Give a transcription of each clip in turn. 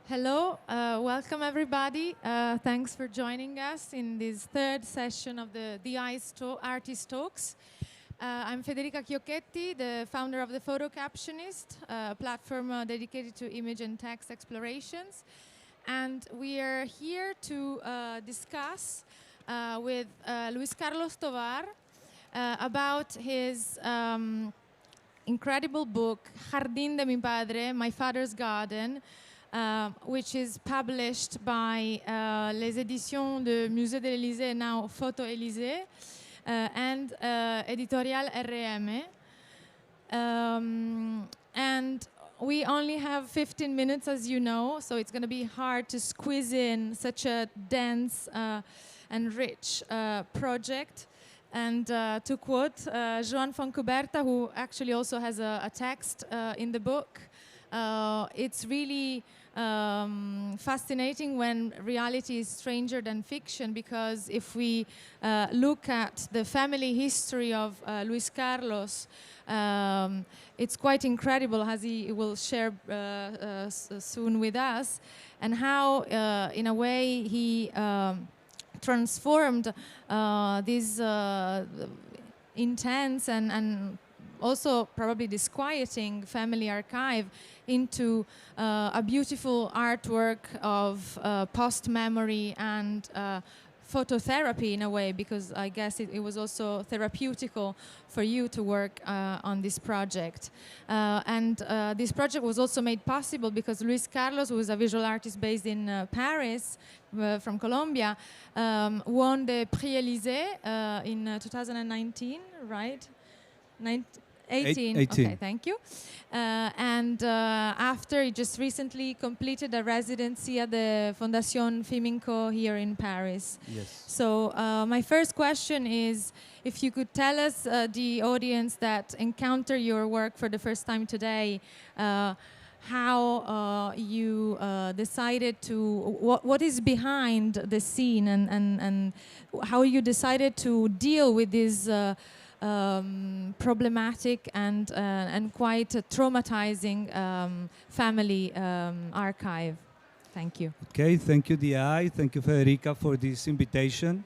Hello, welcome everybody. Thanks for joining us in this third session of the Artist Talks. I'm Federica Chiocchetti, the founder of the Photo Captionist, a platform dedicated to image and text explorations. And we are here to discuss with Luis Carlos Tovar about his incredible book, Jardín de mi Padre, My Father's Garden, which is published by les éditions de Musée de l'Élysée, now Photo Élysée, and Editorial RM. And we only have 15 minutes, as you know, so it's going to be hard to squeeze in such a dense and rich project. And to quote Joan Foncuberta, who actually also has a text in the book, it's really fascinating when reality is stranger than fiction, because if we look at the family history of Luis Carlos, it's quite incredible, as he will share soon with us, and how in a way he transformed this intense and also probably disquieting family archive into a beautiful artwork of post-memory and phototherapy in a way, because I guess it was also therapeutical for you to work on this project. And this project was also made possible because Luis Carlos, who is a visual artist based in Paris, from Colombia, won the Prix Élysée in 2019, right? 18. Okay, thank you. And after, he just recently completed a residency at the Fondation Fiminco here in Paris. Yes. So my first question is, if you could tell us, the audience that encounter your work for the first time today, how you decided to, what is behind the scene, and how you decided to deal with this problematic and quite traumatizing family archive. Thank you. Okay, thank you, Di. Thank you, Federica, for this invitation.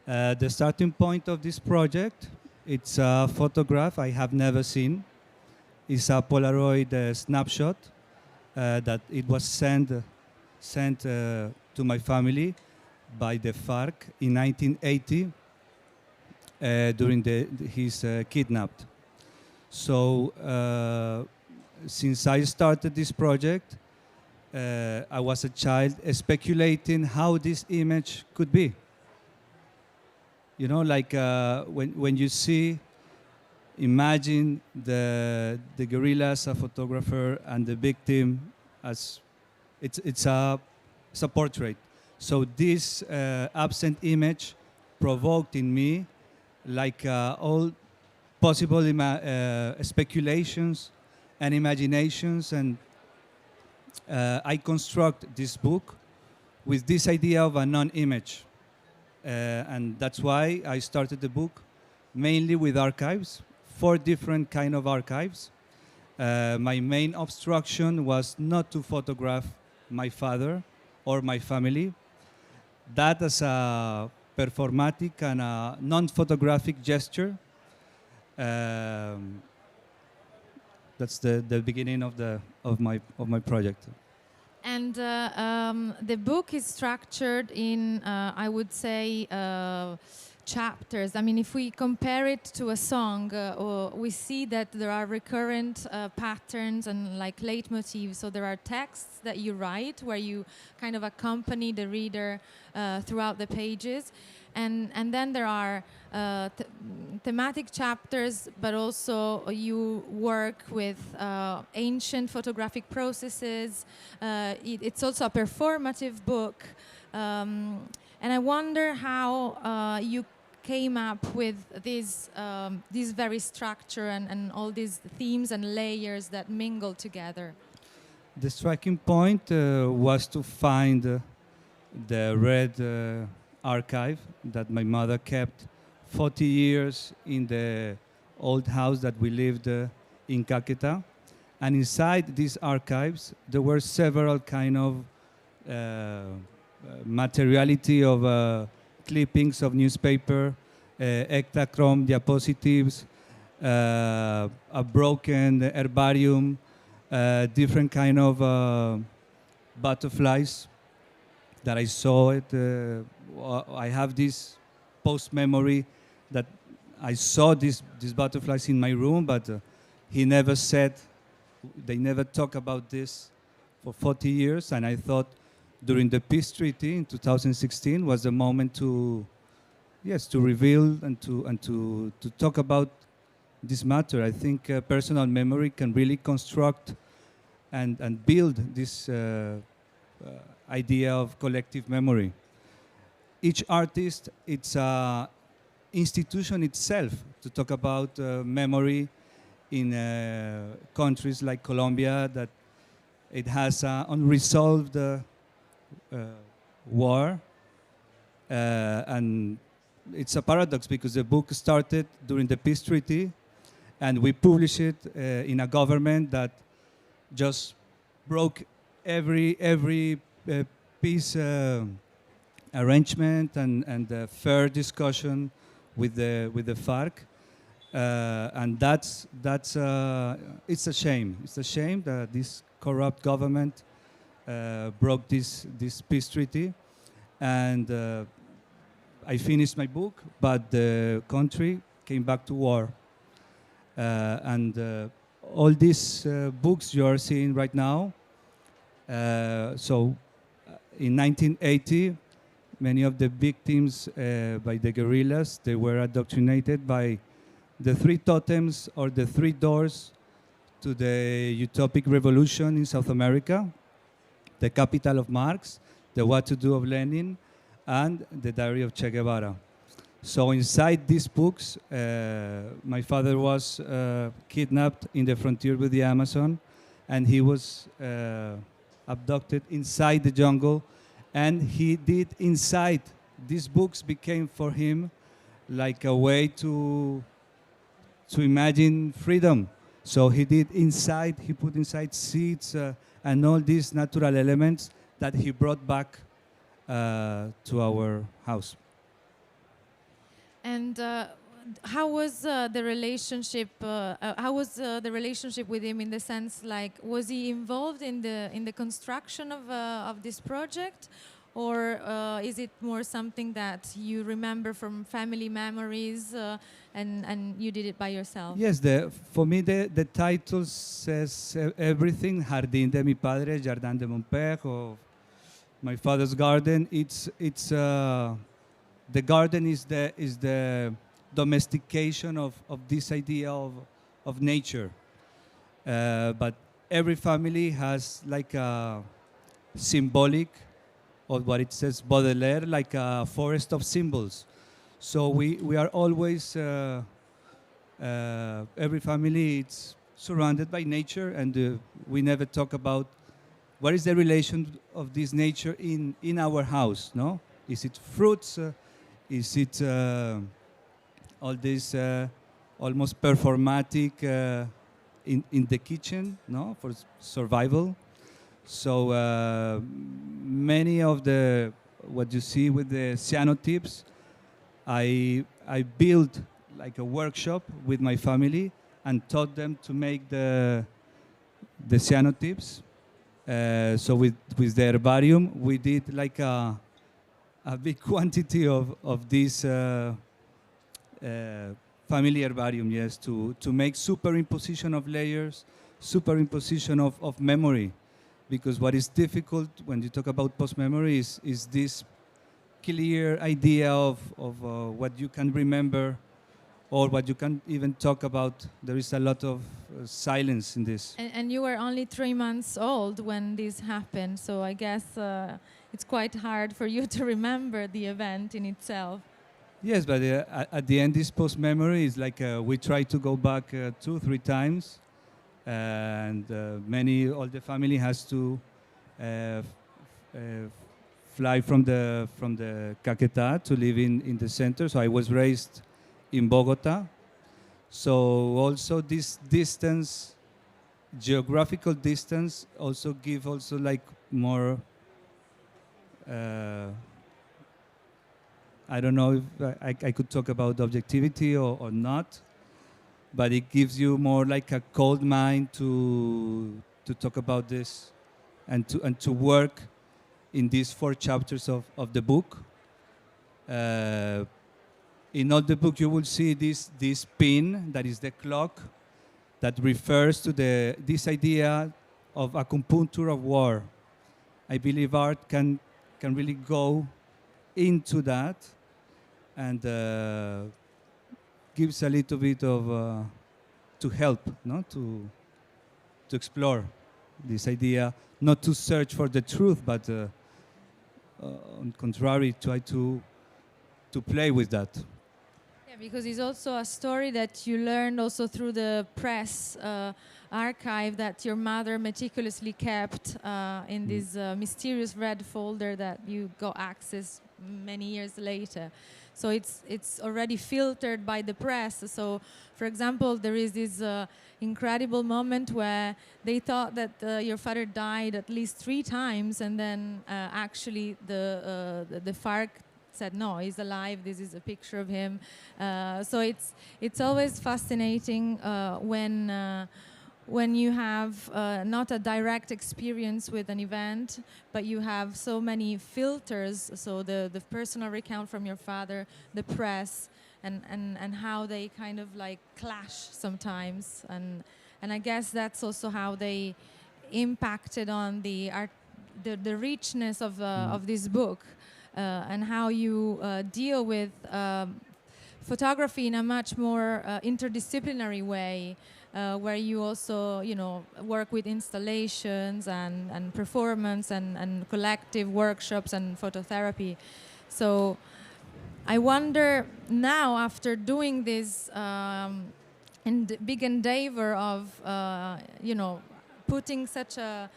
The starting point of this project, it's a photograph I have never seen. It's a Polaroid snapshot that it was sent to my family by the FARC in 1980 during his kidnapped. So since I started this project, I was a child speculating how this image could be. You know, like when you see, imagine the gorilla as a photographer and the victim as it's a portrait. So this absent image provoked in me like all possible speculations and imaginations, and I construct this book with this idea of a non-image. And that's why I started the book mainly with archives, 4 different kind of archives. My main obstruction was not to photograph my father or my family. That as a performatic and a non-photographic gesture. That's the beginning of my project. And the book is structured in, I would say, chapters. I mean, if we compare it to a song, we see that there are recurrent patterns and like leitmotifs. So there are texts that you write where you kind of accompany the reader throughout the pages. And then there are thematic chapters, but also you work with ancient photographic processes. It's also a performative book. And I wonder how you came up with this very structure and all these themes and layers that mingle together. The striking point was to find the red archive that my mother kept 40 years in the old house that we lived in Caqueta. And inside these archives, there were several kind of materiality of clippings of newspaper, ectachrome diapositives, a broken herbarium, different kind of butterflies that I saw it. I have this post memory that I saw these butterflies in my room, but he never said, they never talk about this for 40 years. And I thought during the peace treaty in 2016 was the moment to, yes, to reveal and to talk about this matter. I think personal memory can really construct and build this idea of collective memory. Each artist, it's a institution itself to talk about memory in countries like Colombia, that it has unresolved war, and it's a paradox because the book started during the peace treaty, and we published it in a government that just broke every peace arrangement and fair discussion with the FARC, and that's it's a shame. It's a shame that this corrupt government broke this peace treaty, and I finished my book, but the country came back to war, and all these books you are seeing right now. So, in 1980, many of the victims by the guerrillas, they were indoctrinated by the three totems or the three doors to the utopic revolution in South America: the Capital of Marx, the What to Do of Lenin, and the Diary of Che Guevara. So inside these books, my father was kidnapped in the frontier with the Amazon, and he was abducted inside the jungle, and he did inside. These books became for him like a way to imagine freedom. So he did inside, he put inside seeds and all these natural elements that he brought back to our house. And how was the relationship? How was the relationship with him in the sense, like, was he involved in the construction of this project, or is it more something that you remember from family memories and you did it by yourself? Yes, for me the title says everything. Jardín de mi padre, Jardin de mon père, or my father's garden. It's the garden is the domestication of this idea of nature. But every family has like a symbolic, or what it says Baudelaire, like a forest of symbols. So we are always, every family it's surrounded by nature, and we never talk about what is the relation of this nature in our house, no? Is it fruits? Is it all this almost performatic in the kitchen, no, for survival? So many of the what you see with the cyanotypes, I built like a workshop with my family and taught them to make the cyanotypes. So with the herbarium, we did like a big quantity of this family herbarium, yes, to make superimposition of layers, superimposition of memory. Because what is difficult when you talk about post-memory is this clear idea of what you can remember or what you can even talk about. There is a lot of silence in this. And you were only 3 months old when this happened, so I guess it's quite hard for you to remember the event in itself. Yes, but at the end, this post-memory is like we try to go back 2-3 times, and all the family has to fly from the Caquetá to live in the center. So I was raised in Bogota. So also this distance, geographical distance, also give also like more Uh, I don't know if I could talk about objectivity or not, but it gives you more like a cold mind to talk about this and to work in these 4 chapters of the book. In all the book, you will see this pin that is the clock that refers to this idea of acupuncture of war. I believe art can really go into that and gives a little bit of to help, no, to explore this idea, not to search for the truth, but on contrary, try to play with that. Yeah, because it's also a story that you learned also through the press archive that your mother meticulously kept in this mysterious red folder that you got access many years later. So it's already filtered by the press. So, for example, there is this incredible moment where they thought that your father died at least 3 times, and then actually the FARC said no, he's alive. This is a picture of him. So it's always fascinating when you have not a direct experience with an event, but you have so many filters. So the personal recount from your father, the press, and how they kind of like clash sometimes. And I guess that's also how they impacted on the art, the richness of this book. And how you deal with photography in a much more interdisciplinary way, where you also, work with installations and performance and collective workshops and phototherapy. So I wonder now, after doing this big endeavor of, putting such a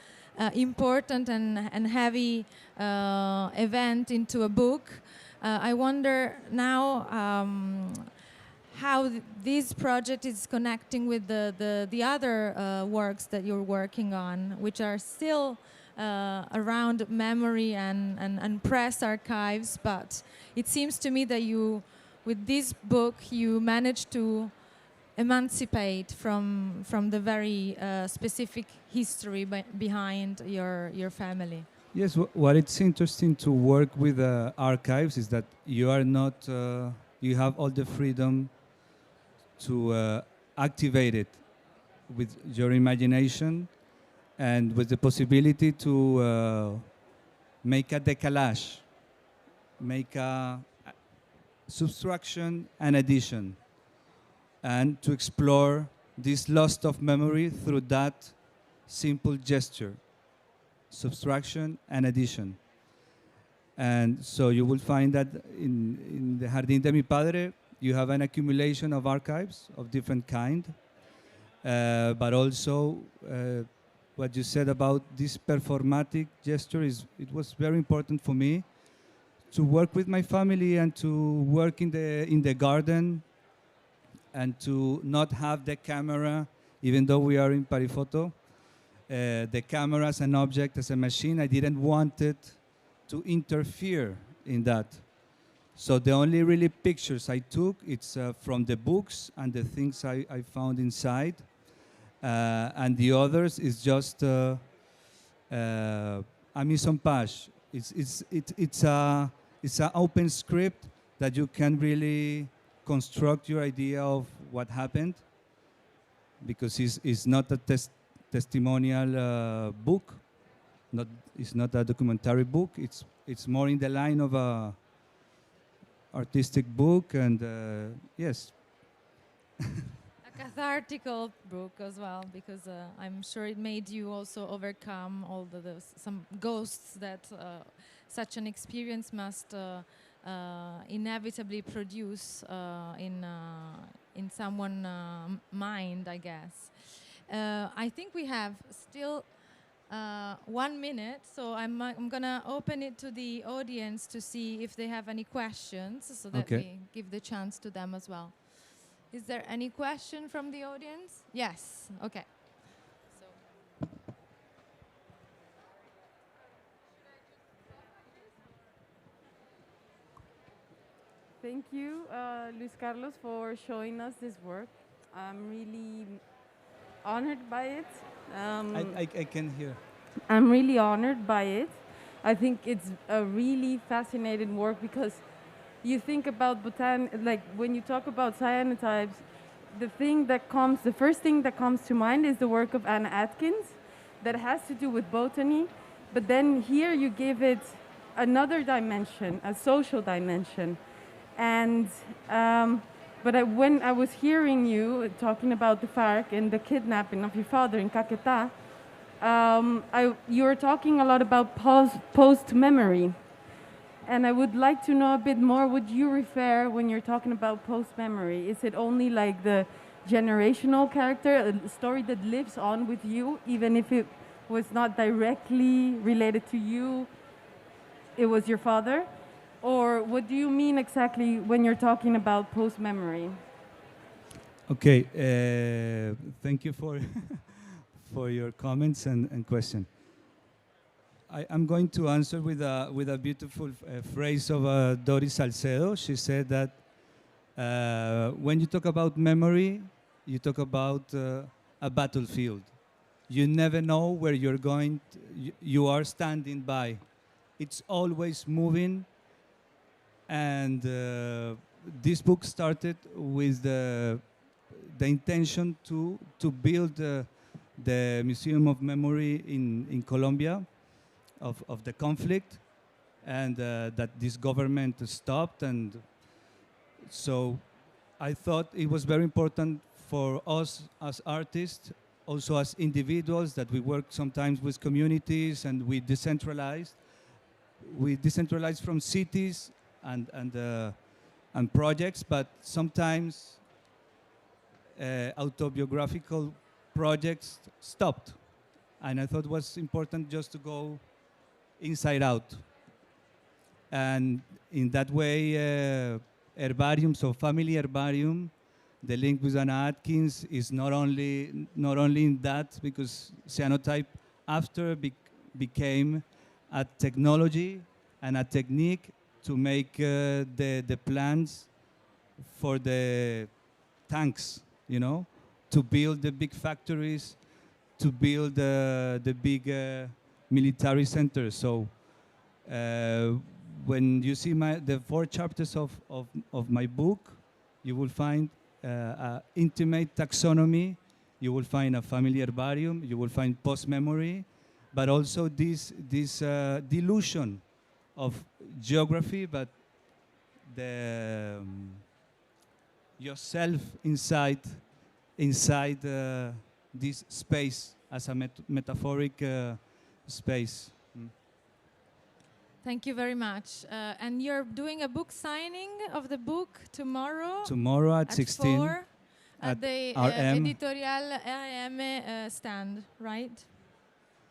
important and heavy event into a book. I wonder now how this project is connecting with the other works that you're working on, which are still around memory and press archives. But it seems to me that with this book, you managed to emancipate from the very specific history behind your family. Yes, what it's interesting to work with archives is that you are not, you have all the freedom to activate it with your imagination and with the possibility to make a décalage, make a subtraction and addition, and to explore this loss of memory through that simple gesture, subtraction and addition. And so you will find that in the Jardín de mi Padre, you have an accumulation of archives of different kind, but also what you said about this performatic gesture it was very important for me to work with my family and to work in the garden and to not have the camera, even though we are in Parifoto, the camera as an object, as a machine. I didn't want it to interfere in that. So the only really pictures I took, it's from the books and the things I found inside. And the others is just a mise en page. It's an open script that you can really construct your idea of what happened, because it's not a testimonial book. It's not a documentary book. It's more in the line of a artistic book, and yes. A cathartical book as well, because I'm sure it made you also overcome all some ghosts that such an experience must inevitably produce in someone's mind, I guess. I think we have still 1 minute, so I'm gonna open it to the audience to see if they have any questions, so that we give the chance to them as well. Is there any question from the audience? Yes. Okay. So. Thank you, Luis Carlos, for showing us this work. I'm really honored by it. I can hear. I'm really honored by it. I think it's a really fascinating work because you think about like when you talk about cyanotypes, the first thing that comes to mind is the work of Anna Atkins that has to do with botany. But then here you give it another dimension, a social dimension. And when I was hearing you talking about the FARC and the kidnapping of your father in Caquetá, you were talking a lot about post memory. And I would like to know a bit more what you refer when you're talking about post memory. Is it only like the generational character, a story that lives on with you, even if it was not directly related to you, it was your father? Or what do you mean exactly when you're talking about post memory? Okay, thank you for for your comments and question. I'm going to answer with a beautiful phrase of Doris Salcedo. She said that when you talk about memory, you talk about a battlefield. You never know where you're going. You are standing by. It's always moving. And this book started with the intention to build the Museum of Memory in Colombia of the conflict, and that this government stopped. And so I thought it was very important for us as artists, also as individuals, that we work sometimes with communities and we decentralize. We decentralize from cities and projects, but sometimes autobiographical projects stopped. And I thought it was important just to go inside out. And in that way, herbarium, so family herbarium, the link with Anna Atkins is not only in that, because cyanotype after became a technology and a technique to make the plans for the tanks, you know, to build the big factories, to build the big military centers. So when you see the 4 chapters of my book, you will find intimate taxonomy, you will find a family herbarium, you will find post-memory, but also this delusion of geography, but the yourself inside this space as a metaphoric space. Thank you very much. And you're doing a book signing of the book tomorrow? Tomorrow at 16 4 at the RM. Editorial RM stand, right?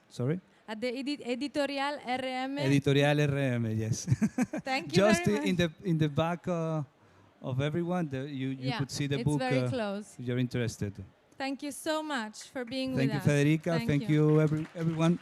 Sorry? At the Editorial RM. Editorial RM, yes. Thank you Just very much. in the back of everyone, you could see the book. It's very close. If you're interested. Thank you so much for being with us. Thank you, Federica. Thank you, everyone.